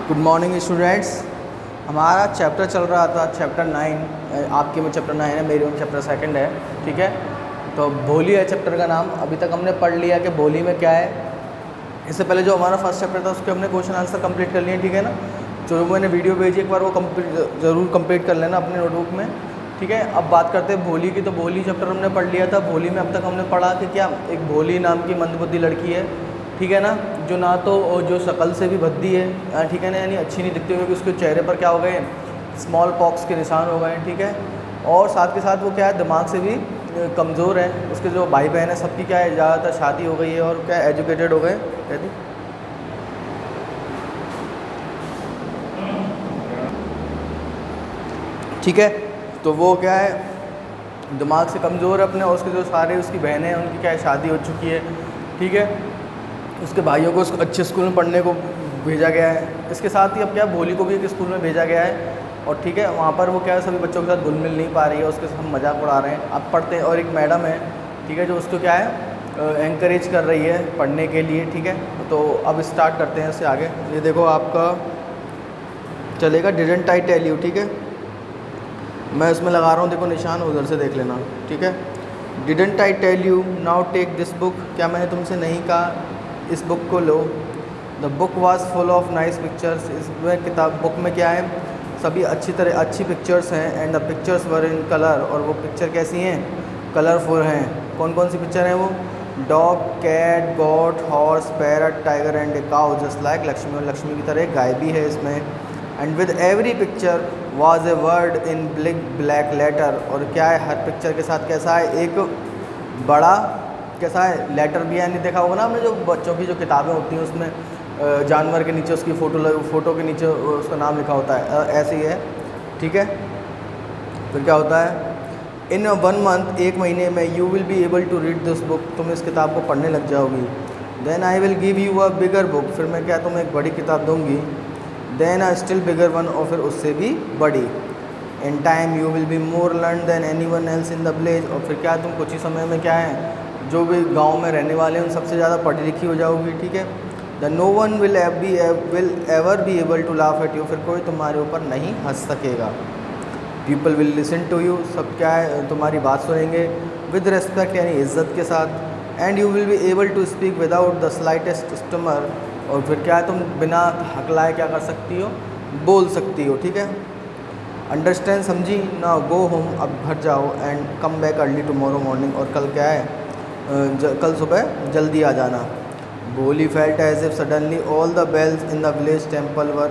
Good morning students. हमारा chapter चल रहा था चैप्टर 9। आपके में चैप्टर 9 है, मेरे में चैप्टर 2 है। ठीक है, तो भोली है चैप्टर का नाम। अभी तक हमने पढ़ लिया कि भोली में क्या है। इससे पहले जो हमारा फर्स्ट चैप्टर था उसके हमने क्वेश्चन आंसर कंप्लीट कर लिए। ठीक है ना, जो मैंने वीडियो भेजी एक बार वो ज़रूर कंप्लीट कर लेना अपने नोटबुक में। ठीक है, अब बात करते हैं भोली की। तो भोली चैप्टर हमने पढ़ लिया था। भोली में अब तक हमने पढ़ा कि क्या एक भोली नाम की मंदबुद्धि लड़की है। ठीक है ना, जो ना तो जो शक्ल से भी भद्दी है, ठीक है ना, यानी अच्छी नहीं दिखती, क्योंकि उसके चेहरे पर क्या हो गए, स्मॉल पॉक्स के निशान हो गए हैं। ठीक है, और साथ के साथ वो क्या है, दिमाग से भी कमज़ोर है। उसके जो भाई बहन है सबकी क्या है, ज़्यादातर शादी हो गई है और क्या एजुकेटेड हो गए। कहती ठीक है, तो वो क्या है, दिमाग से कमज़ोर है अपने, और उसके जो सारे उसकी बहनें हैं उनकी क्या है, शादी हो चुकी है। ठीक है, उसके भाइयों को अच्छे स्कूल में पढ़ने को भेजा गया है। इसके साथ ही अब क्या भोली को भी एक स्कूल में भेजा गया है, और ठीक है वहाँ पर वो क्या है, सभी बच्चों के साथ घुल मिल नहीं पा रही है, उसके साथ हम मजाक उड़ा रहे हैं। अब पढ़ते हैं, और एक मैडम है, ठीक है, जो उसको क्या है एनकरेज कर रही है पढ़ने के लिए। ठीक है, तो अब स्टार्ट करते हैं इससे आगे। ये देखो आपका चलेगा डिडंट आई टेल यू। ठीक है, मैं इसमें लगा रहा हूँ, देखो निशान, उधर से देख लेना। ठीक है, didn't I tell you now take this book. क्या मैंने तुमसे नहीं कहा, इस बुक को लो। The book was full of nice pictures. इसमें किताब बुक में क्या है, सभी अच्छी पिक्चर्स हैं। And the pictures were in colour, और वो पिक्चर कैसी हैं, कलरफुल हैं। कौन कौन सी पिक्चर हैं वो, dog, cat, goat, horse, parrot, tiger and a cow just like Lakshmi. और लक्ष्मी की तरह एक गाय भी है इसमें। And with every picture was a word in big black letter. और क्या है, हर पिक्चर के साथ कैसा है, एक बड़ा कैसा है लेटर भी है। यानी देखा होगा ना आपने, जो बच्चों की जो किताबें होती हैं उसमें जानवर के नीचे उसकी फ़ोटो के नीचे उसका नाम लिखा होता है, ऐसे ही है। ठीक है, फिर क्या होता है, इन 1 मंथ, एक महीने में, you will be able to read this book, तुम इस किताब को पढ़ने लग जाओगी। Then I will give you a bigger book, फिर मैं क्या तुम्हें एक बड़ी किताब दूँगी। Then a still bigger one, और फिर उससे भी बड़ी। In time you will be more learn than any one else in the village, और फिर क्या तुम कुछ ही समय में क्या है, जो भी गांव में रहने वाले हैं उन सबसे ज़्यादा पढ़ी लिखी हो जाओगी। ठीक है, the no one will ever be able to laugh at you, फिर कोई तुम्हारे ऊपर नहीं हंस सकेगा। People will listen to you, सब क्या है तुम्हारी बात सुनेंगे। विद रिस्पेक्ट, यानी इज्जत के साथ। And you will be able to speak without the slightest stammer, और फिर क्या है तुम बिना हकलाए क्या कर सकती हो, बोल सकती हो। ठीक है, अंडरस्टैंड, समझी ना। गो होम, अब घर जाओ। And come back early tomorrow morning, और कल क्या है, कल सुबह जल्दी आ जाना। Bholi felt as if suddenly all the bells in the village temple were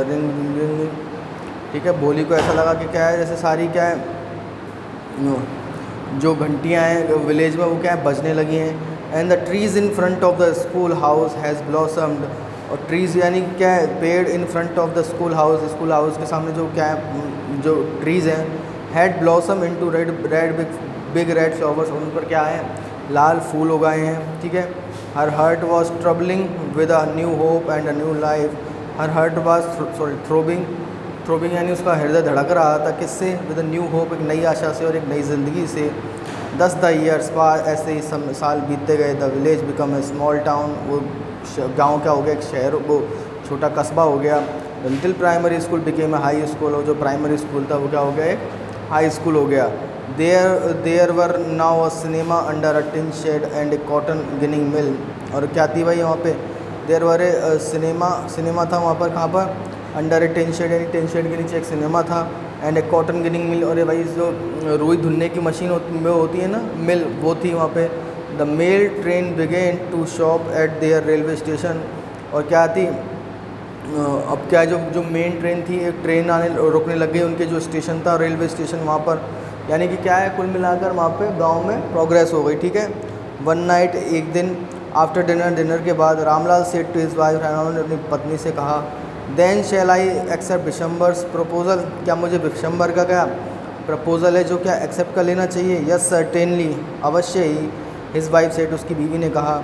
rung. ठीक है, भोली को ऐसा लगा कि क्या है, जैसे सारी क्या है जो घंटियाँ हैं विलेज में वो क्या है बजने लगी हैं। And the trees in front of the school house has blossomed, और ट्रीज़ यानी क्या है, पेड़। In front of the school house के सामने जो क्या है, जो ट्रीज़ हैं, had blossom into red big red flowers, उन पर क्या है, लाल फूल उगाए हैं। ठीक है, her heart was troubling with a new hope and a new life. Her heart was throbbing यानी उसका हृदय धड़क रहा था, किससे, विद अ न्यू होप, एक नई आशा से और एक नई ज़िंदगी से। 10 द ईयर्स पास, ऐसे ही साल बीतते गए। The village become a small town, वो गांव क्या हो गया, एक शहर, वो छोटा कस्बा हो गया। The little primary school became a high school, और जो प्राइमरी स्कूल था वो क्या हो गया, एक हाई स्कूल हो गया। There were now a cinema under a tin shed and a cotton ginning mill, और क्या थी भाई वहाँ पे, देयर वर ए सिनेमा था वहाँ पर, कहाँ पर, अंडर ए टिन शेड, यानी टिन शेड के नीचे एक सिनेमा था। And a cotton ginning mill, और ये भाई जो रुई धुलने की मशीन होती है ना, मिल, वो थी वहाँ पे। The mail train began to stop at their railway station, और क्या थी, अब क्या जो मेन ट्रेन थी, एक ट्रेन रुकने लग गई उनके जो स्टेशन था, रेलवे स्टेशन वहाँ पर। यानी कि क्या है, कुल मिलाकर वहाँ पे गांव में प्रोग्रेस हो गई। ठीक है, वन नाइट, एक दिन, आफ्टर डिनर के बाद, Ramlal said to his wife, Ramlal ने अपनी पत्नी से कहा, then shall I accept Vishambar's proposal, क्या मुझे विशंबर का क्या प्रपोजल है जो क्या एक्सेप्ट कर लेना चाहिए। यस सर्टेनली, अवश्य ही। हिज वाइफ सेड, उसकी बीवी ने कहा,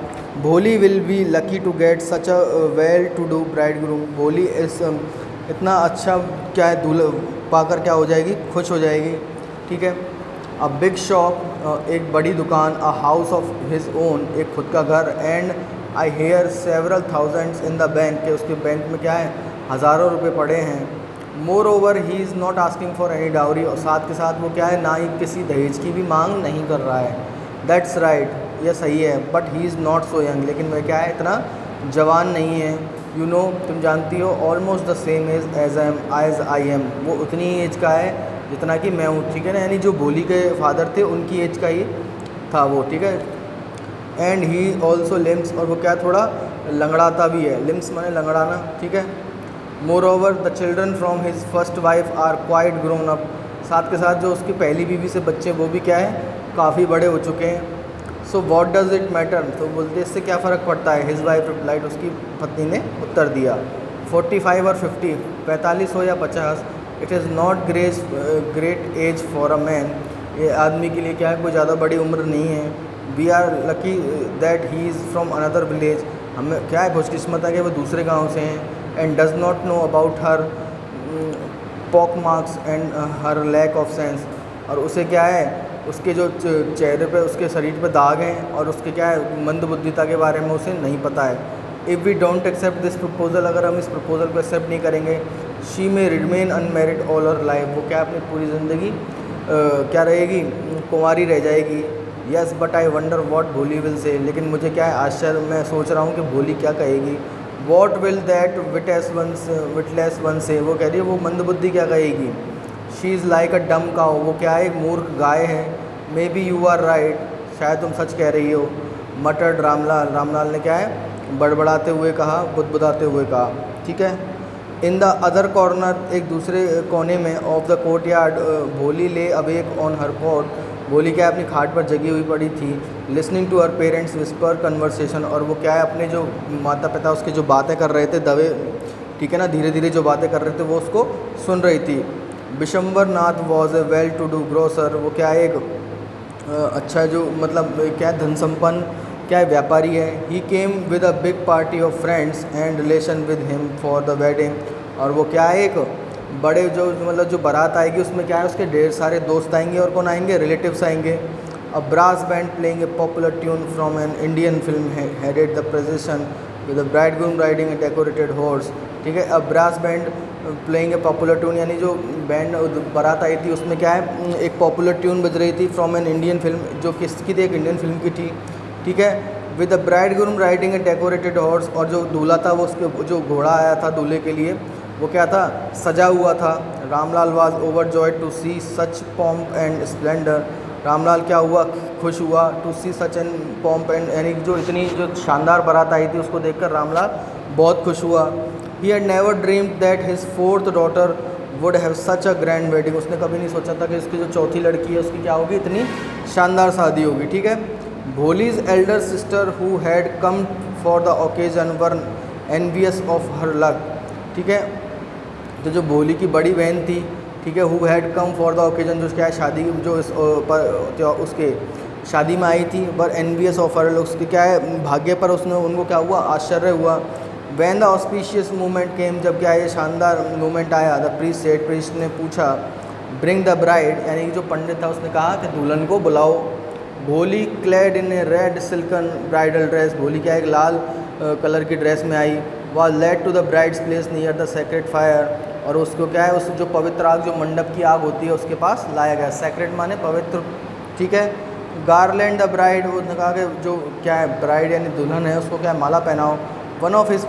Bholi will be lucky to get such a well to do bridegroom, Bholi इस इतना अच्छा क्या है दूल्हा पाकर क्या हो जाएगी, खुश हो जाएगी। ठीक है, अ बिग शॉप, एक बड़ी दुकान, a house of his own, एक खुद का घर। And I hear several thousands in the bank, के उसके बैंक में क्या है हज़ारों रुपए पड़े हैं। More over he is not asking for any dowry, और साथ के साथ वो क्या है, ना ही किसी दहेज की भी मांग नहीं कर रहा है। दैट्स राइट, यह सही है, but he is not so young, लेकिन वह क्या है, इतना जवान नहीं है। यू नो, तुम जानती हो, almost the same age as I am, वो उतनी एज का है जितना कि मैं हूँ, ठीक है ना, यानी जो भोली के फादर थे उनकी एज का ही था वो, ठीक है। एंड ही ऑल्सो लिम्स, और वो क्या थोड़ा लंगड़ाता भी है, लिम्स माने लंगड़ाना, ठीक है। Moreover the children from his first wife are quite grown up, साथ के साथ जो उसकी पहली बीवी से बच्चे वो भी क्या है, काफ़ी बड़े हो चुके हैं। So what does it matter, तो बोलते इससे क्या फ़र्क पड़ता है। हिज वाइफ रिप्लाइड, उसकी पत्नी ने उत्तर दिया, 45 और 50, 45 हो या 50, it is not great age for a man, ये आदमी के लिए क्या है, कोई ज़्यादा बड़ी उम्र नहीं है। We are lucky that he is from another village, हमें क्या है, खुशकिस्मत है कि वो दूसरे गांव से हैं। And does not know about her pock marks and her lack of sense, और उसे क्या है, उसके जो चेहरे पे, उसके शरीर पे दाग हैं, और उसके क्या है, मंदबुद्धिता के बारे में उसे नहीं पता है। If we don't accept this proposal, अगर हम इस प्रपोजल को एक्सेप्ट नहीं करेंगे, शी में रिमेन अनमेरिड ऑल हर लाइफ, वो क्या अपनी पूरी ज़िंदगी क्या रहेगी, कुंवारी रह जाएगी। Yes but I wonder what भोली विल से, लेकिन मुझे क्या है, आश्चर्य, मैं सोच रहा हूँ कि भोली क्या कहेगी। What will that witless one से, वो कह रही है वो मंदबुद्धि क्या कहेगी। शी इज़ लाइक अ डम काउ, वो क्या है, एक मूर्ख गाय है। Maybe you are right, शायद तुम सच कह रही हो। मटर्ड रामलाल, रामलाल ने क्या है, बड़बड़ाते हुए कहा, बुदबुदाते हुए कहा, ठीक है। इन द अदर कॉर्नर, एक दूसरे कोने में, ऑफ द कोर्ट यार्ड, भोली ले अवेक ऑन हर कॉट, भोली क्या है, अपनी खाट पर जगी हुई पड़ी थी। Listening to her parents whisper conversation, और वो क्या है, अपने जो माता पिता उसके जो बातें कर रहे थे दबे, ठीक है ना, धीरे धीरे जो बातें कर रहे थे वो उसको सुन रही थी। Vishambar Nath was a well to do grocer, वो क्या है, एक अच्छा जो मतलब क्या धन संपन्न क्या है, व्यापारी है। He came with a big party of friends and relation with him for the wedding, और वो क्या है, एक बड़े जो मतलब जो बारात आएगी उसमें क्या है, उसके ढेर सारे दोस्त आएंगे, और कौन आएंगे, रिलेटिव्स आएंगे। A brass band playing a popular tune from an Indian film headed the procession with the bridegroom riding a decorated horse, ठीक है। A brass band playing a popular tune, यानी जो बैंड बारात आई थी उसमें क्या है, एक पॉपुलर ट्यून बज रही थी फ्रॉम एन इंडियन फिल्म, जो किसकी थी, एक इंडियन फिल्म की थी, ठीक है। With the bridegroom riding a decorated horse, और जो दूल्हा था वो उसके जो घोड़ा आया था दूल्हे के लिए वो क्या था, सजा हुआ था। Ramlal was overjoyed to see such pomp and splendour, Ramlal क्या हुआ, खुश हुआ, to see such and pomp and, यानी जो इतनी जो शानदार बारात आई थी उसको देखकर रामलाल बहुत खुश हुआ। He had never dreamed that his fourth daughter would have such a grand wedding, उसने कभी नहीं सोचा था कि उसकी जो चौथी लड़की है उसकी क्या होगी, इतनी शानदार शादी होगी, ठीक है। Bholi's Elder sister who had come for the occasion were envious of her luck, ठीक है। तो जो भोली की बड़ी बहन थी, ठीक है, who had come for the occasion, जो क्या है शादी जो इस उसके शादी में आई थी, वर एनवियस ऑफ हर लक, उसके क्या है भाग्य पर उसने उनको क्या हुआ, आश्चर्य हुआ। वैन द ऑस्पिशियस मोमेंट केम, जब क्या ये शानदार मोमेंट आया, द प्रीस्ट सेड, प्रीस्ट ने पूछा, ब्रिंग द ब्राइड, यानी कि जो पंडित था उसने कहा कि दुल्हन को बुलाओ। Bholi clad in a red silken bridal dress, Bholi क्या एक लाल कलर की ड्रेस में आई। Was led to the bride's place near the sacred fire, और उसको क्या है, उस जो पवित्र आग, जो मंडप की आग होती है उसके पास लाया गया। सेक्रेट माने पवित्र, ठीक है। गार्लैंड द ब्राइड, उसने कहा कि जो क्या है ब्राइड यानी दुल्हन है उसको क्या है माला पहनाओ। One of his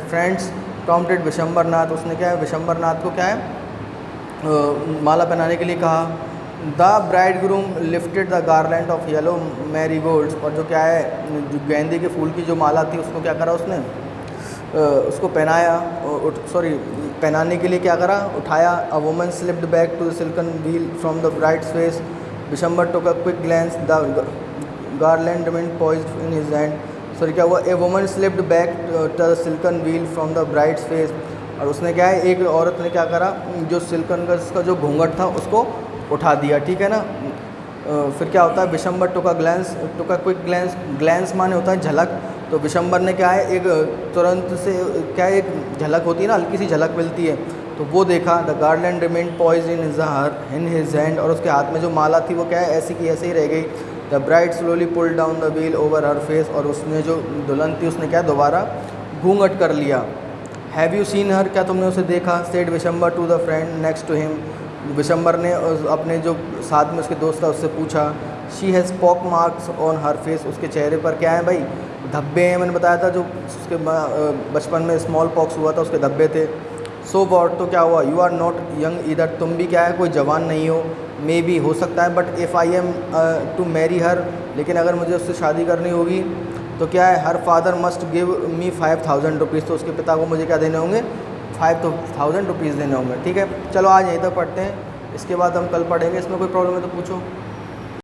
friends prompted Vishambar Nath, उसने क्या है विशंबर नाथ को क्या है माला पहनाने के लिए कहा। The bridegroom lifted the garland of yellow marigolds, और जो क्या है जो गेंदे के फूल की जो माला थी उसको क्या करा उसने उसको पहनाया, पहनाने के लिए क्या करा, उठाया। A woman slipped back to the silken veil from the bride's face, Bishamber took a quick glance, the garland remained poised in his hand. क्या हुआ, a woman slipped back to the silken veil from the bride's face, और उसने क्या है एक औरत ने क्या करा, जो सिल्कन का जो घूंघट था उसको उठा दिया, ठीक है ना। फिर क्या होता है, Vishambar took a glance, took a quick glance, glance माने होता है झलक, तो विशंबर ने क्या है एक तुरंत से क्या है एक झलक होती है ना, हल्की सी झलक मिलती है, तो वो देखा। The garland remained poised in his hand, और उसके हाथ में जो माला थी वो क्या है ऐसी की ऐसे ही रह गई। The bride slowly pull down the veil over her face, और उसने जो दुल्हन थी उसने क्या दोबारा घूंघट कर लिया। हैव यू सीन हर, क्या तुमने उसे देखा? Said Bishamber to the friend next to him, Bishamber ने अपने जो साथ में उसके दोस्त था उससे पूछा। She has pock marks on her face, उसके चेहरे पर क्या है भाई? धब्बे हैं, मैंने बताया था जो उसके बचपन में स्मॉल पॉक्स हुआ था उसके धब्बे थे। सो वॉट, तो क्या हुआ? यू आर नॉट यंग इधर, तुम भी क्या है कोई जवान नहीं हो। मे बी, हो सकता है, but if I am to marry her, लेकिन अगर मुझे उससे शादी करनी होगी तो क्या है? Her father must give me 5000 rupees, तो उसके पिता को मुझे क्या देने होंगे? 5000 रुपीज़ देने होंगे। ठीक है, चलो आज यहीं तक पढ़ते हैं, इसके बाद हम कल पढ़ेंगे। इसमें कोई प्रॉब्लम है तो पूछो।